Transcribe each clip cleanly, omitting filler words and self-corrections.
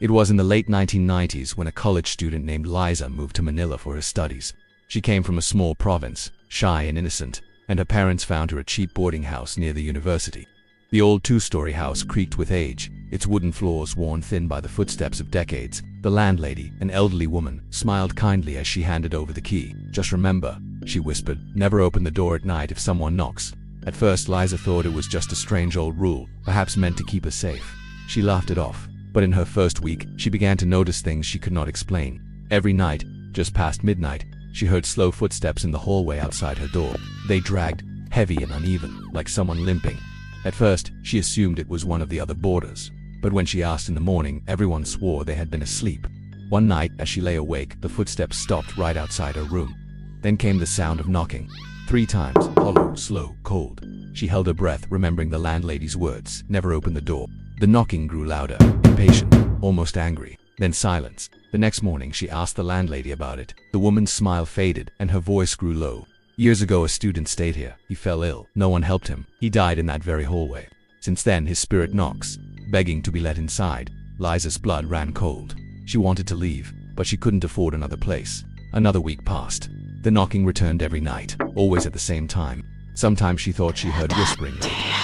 It was in the late 1990s when a college student named Liza moved to Manila for her studies. She came from a small province, shy and innocent, and her parents found her a cheap boarding house near the university. The old two-story house creaked with age, its wooden floors worn thin by the footsteps of decades. The landlady, an elderly woman, smiled kindly as she handed over the key. "Just remember," she whispered, "never open the door at night if someone knocks." At first, Liza thought it was just a strange old rule, perhaps meant to keep her safe. She laughed it off. But in her first week, she began to notice things she could not explain. Every night, just past midnight, she heard slow footsteps in the hallway outside her door. They dragged, heavy and uneven, like someone limping. At first, she assumed it was one of the other boarders. But when she asked in the morning, everyone swore they had been asleep. One night, as she lay awake, the footsteps stopped right outside her room. Then came the sound of knocking. 3 times, hollow, slow, cold. She held her breath, remembering the landlady's words, "Never open the door." The knocking grew louder, impatient, almost angry. Then silence. The next morning, she asked the landlady about it. The woman's smile faded, and her voice grew low. "Years ago, a student stayed here. He fell ill. No one helped him. He died in that very hallway. Since then, his spirit knocks, begging to be let inside." Liza's blood ran cold. She wanted to leave, but she couldn't afford another place. Another week passed. The knocking returned every night, always at the same time. Sometimes she thought she heard whispering,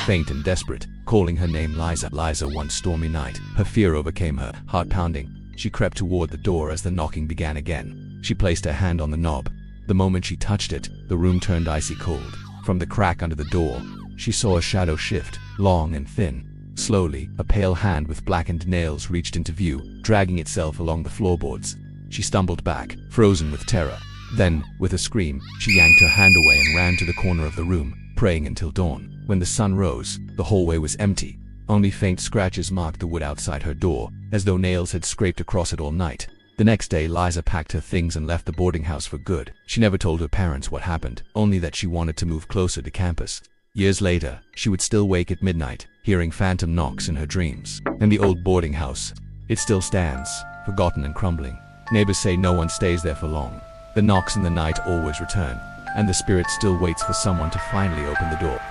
faint and desperate, calling her name Liza. Liza, one stormy night, her fear overcame her, heart pounding. She crept toward the door as the knocking began again. She placed her hand on the knob. The moment she touched it, the room turned icy cold. From the crack under the door, she saw a shadow shift, long and thin. Slowly, a pale hand with blackened nails reached into view, dragging itself along the floorboards. She stumbled back, frozen with terror. Then, with a scream, she yanked her hand away and ran to the corner of the room, praying until dawn. When the sun rose, the hallway was empty. Only faint scratches marked the wood outside her door, as though nails had scraped across it all night. The next day, Liza packed her things and left the boarding house for good. She never told her parents what happened, only that she wanted to move closer to campus. Years later, she would still wake at midnight, hearing phantom knocks in her dreams. And the old boarding house, it still stands, forgotten and crumbling. Neighbors say no one stays there for long. The knocks in the night always return, and the spirit still waits for someone to finally open the door.